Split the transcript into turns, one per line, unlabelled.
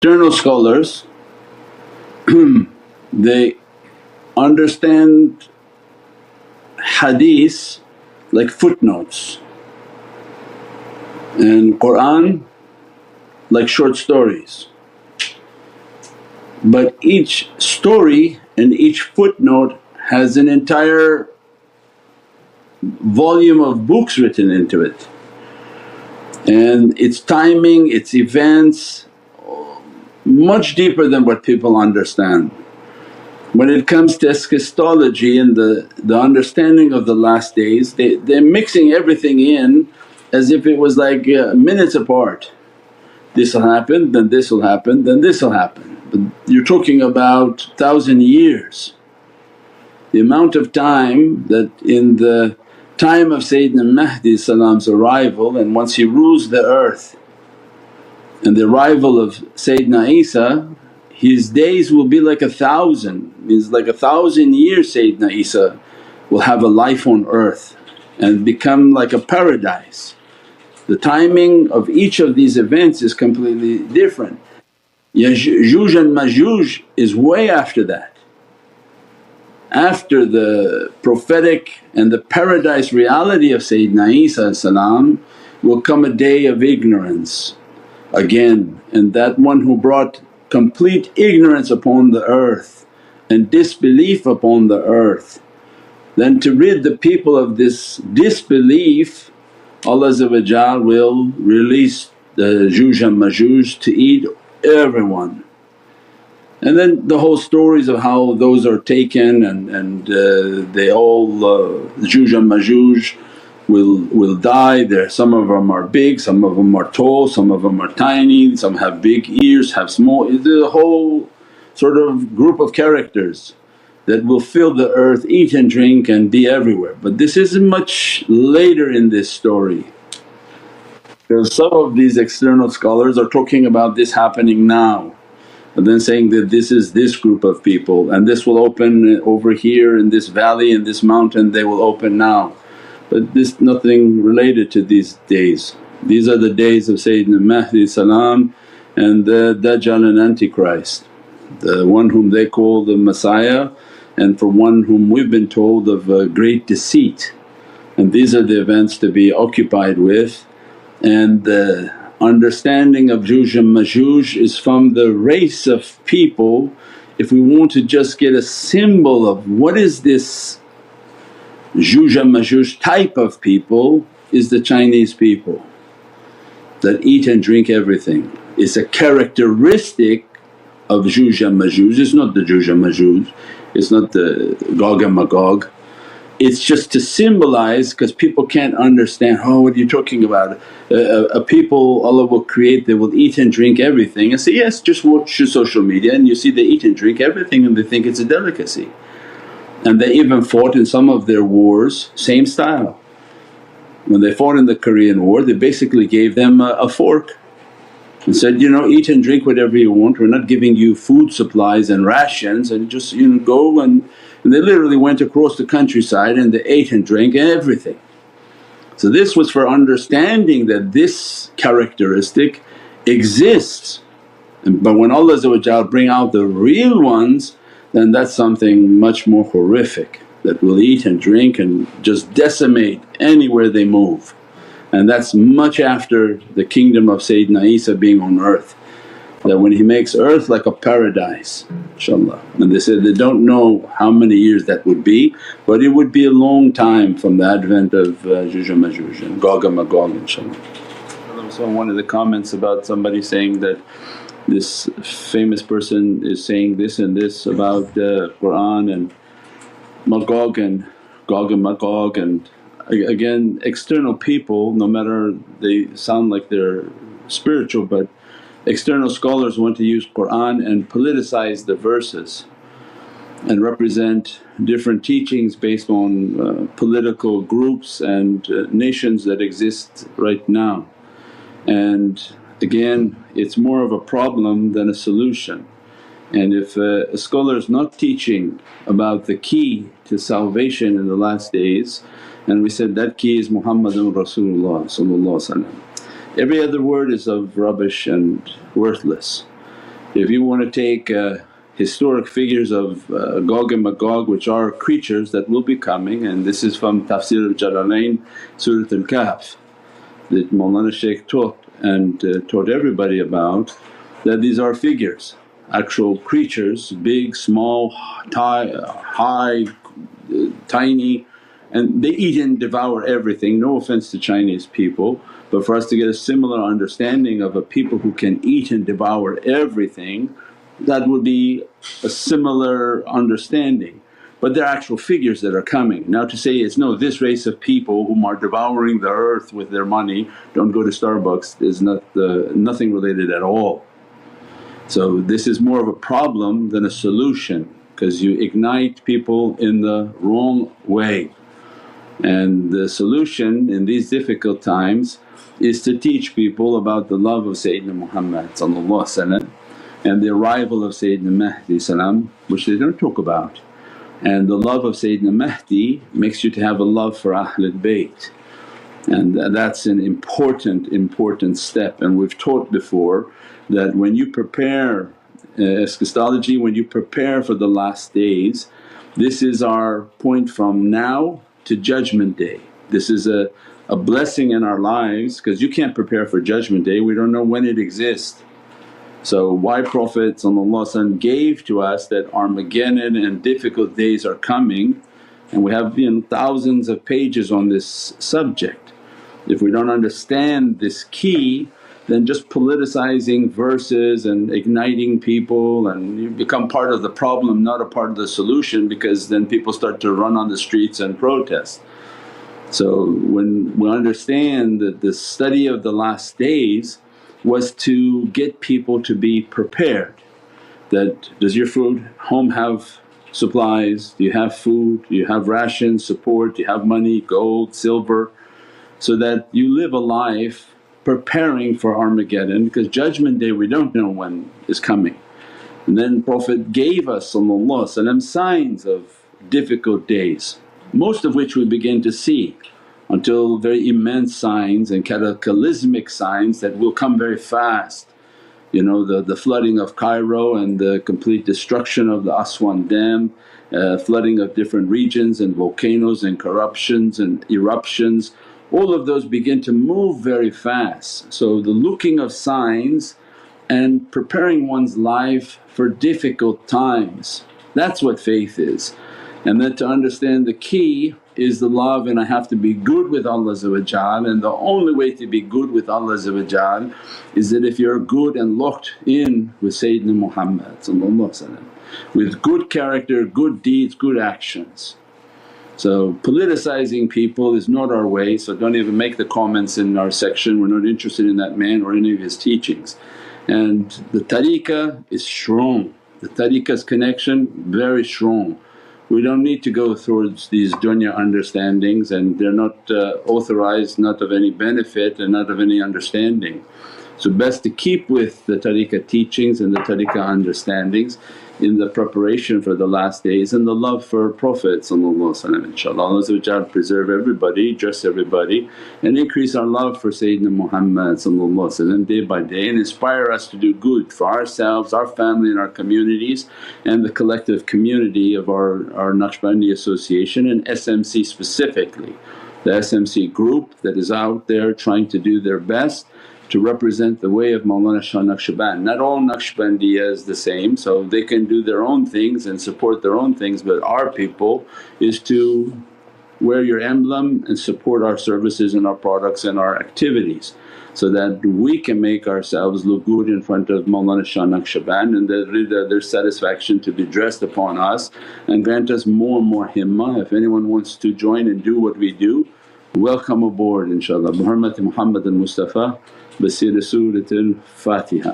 External scholars they understand hadith like footnotes and Qur'an like short stories. But each story and each footnote has an entire volume of books written into it, and its timing, its events much deeper than what people understand. When it comes to eschatology and the understanding of the last days, they're mixing everything in as if it was like minutes apart. This'll happen, then this'll happen, then this'll happen. But you're talking about 1,000 years. The amount of time that in the time of Sayyidina Mahdi's arrival, and once he rules the earth, and the arrival of Sayyidina Isa, his days will be like 1,000, means like 1,000 years Sayyidina Isa will have a life on earth and become like a paradise. The timing of each of these events is completely different. Ya'juj and Ma'juj is way after that. After the prophetic and the paradise reality of Sayyidina Isa will come a day of ignorance again, and that one who brought complete ignorance upon the earth and disbelief upon the earth. Then to rid the people of this disbelief, Allah will release the Ya'juj and Ma'juj to eat everyone. And then the whole stories of how those are taken and they all Ya'juj and Ma'juj will die. Some of them are big, some of them are tall, some of them are tiny, some have big ears, have small. It's a whole sort of group of characters that will fill the earth, eat and drink and be everywhere. But this is much later in this story, because some of these external scholars are talking about this happening now, and then saying that this is this group of people and this will open over here in this valley, in this mountain they will open now. But this nothing related to these days. These are the days of Sayyidina Mahdi and the Dajjal and Antichrist, the one whom they call the Messiah, and for one whom we've been told of great deceit. And these are the events to be occupied with. And the understanding of Ya'juj and Ma'juj is from the race of people. If we want to just get a symbol of what is this Ya'juj and Ma'juj type of people, is the Chinese people that eat and drink everything. It's a characteristic of Ya'juj and Ma'juj, it's not the Ya'juj and Ma'juj, it's not the Gog and Magog. It's just to symbolize, because people can't understand, oh what are you talking about? A people Allah will create, they will eat and drink everything. I say, yes, just watch your social media and you see they eat and drink everything and they think it's a delicacy. And they even fought in some of their wars, same style. When they fought in the Korean War, they basically gave them a fork and said, eat and drink whatever you want, we're not giving you food supplies and rations, and just go. And they literally went across the countryside and they ate and drank everything. So this was for understanding that this characteristic exists, but when Allah bring out the real ones, then that's something much more horrific, that will eat and drink and just decimate anywhere they move. And that's much after the kingdom of Sayyidina Isa being on earth, that when he makes earth like a paradise inshaAllah. And they said they don't know how many years that would be, but it would be a long time from the advent of Ya'juj and Ma'juj and Gog and Magog inshaAllah. So one of the comments about somebody saying that this famous person is saying this and this about Qur'an and Magog and Gog and Magog, and again external people, no matter they sound like they're spiritual, but external scholars want to use Qur'an and politicize the verses and represent different teachings based on political groups and nations that exist right now. And again, it's more of a problem than a solution. And if a scholar is not teaching about the key to salvation in the last days, and we said that key is Muhammadun Rasulullah, every other word is of rubbish and worthless. If you want to take historic figures of Gog and Magog, which are creatures that will be coming, and this is from Tafsir al-Jalalain, Surat al-Kahf that Mawlana Shaykh taught and taught everybody about, that these are figures, actual creatures, big, small, high, tiny, and they eat and devour everything. No offense to Chinese people, but for us to get a similar understanding of a people who can eat and devour everything, that would be a similar understanding. But they're actual figures that are coming. Now to say it's no, this race of people whom are devouring the earth with their money don't go to Starbucks is nothing related at all. So this is more of a problem than a solution, because you ignite people in the wrong way. And the solution in these difficult times is to teach people about the love of Sayyidina Muhammad and the arrival of Sayyidina Mahdi which they don't talk about. And the love of Sayyidina Mahdi makes you to have a love for Ahlul Bayt, and that's an important step. And we've taught before that when you prepare as Christology, when you prepare for the last days, this is our point from now to Judgment Day. This is a blessing in our lives, because you can't prepare for Judgment Day, we don't know when it exists. So why Prophet gave to us that Armageddon and difficult days are coming, and we have thousands of pages on this subject. If we don't understand this key, then just politicizing verses and igniting people, and you become part of the problem, not a part of the solution, because then people start to run on the streets and protest. So when we understand that the study of the last days was to get people to be prepared, that does your food home have supplies, do you have food, do you have rations, support, do you have money, gold, silver, so that you live a life preparing for Armageddon, because Judgment Day we don't know when is coming. And then Prophet gave us signs of difficult days, most of which we begin to see, until very immense signs and cataclysmic signs that will come very fast. The flooding of Cairo and the complete destruction of the Aswan Dam, flooding of different regions and volcanoes and corruptions and eruptions, all of those begin to move very fast. So the looking of signs and preparing one's life for difficult times, that's what faith is. And then to understand the key is the love, and I have to be good with Allah, and the only way to be good with Allah is that if you're good and locked in with Sayyidina Muhammad with good character, good deeds, good actions. So politicizing people is not our way, so don't even make the comments in our section, we're not interested in that man or any of his teachings. And the tariqah is strong, the tariqah's connection very strong. We don't need to go towards these dunya understandings, and they're not authorized, not of any benefit and not of any understanding. So best to keep with the tariqah teachings and the tariqah understandings in the preparation for the last days and the love for Prophet inshaAllah. Allah preserve everybody, dress everybody, and increase our love for Sayyidina Muhammad day by day, and inspire us to do good for ourselves, our family and our communities, and the collective community of our Naqshbandi Association and SMC specifically. The SMC group that is out there trying to do their best to represent the way of Mawlana Shah Naqshband. Not all Naqshbandiya is the same, so they can do their own things and support their own things, but our people is to wear your emblem and support our services and our products and our activities, so that we can make ourselves look good in front of Mawlana Shah Naqshband, and their satisfaction to be dressed upon us, and grant us more and more himmah. If anyone wants to join and do what we do, welcome aboard inshaAllah. Bi hurmati Muhammad al-Mustafa bi Siri Surat al-Fatiha.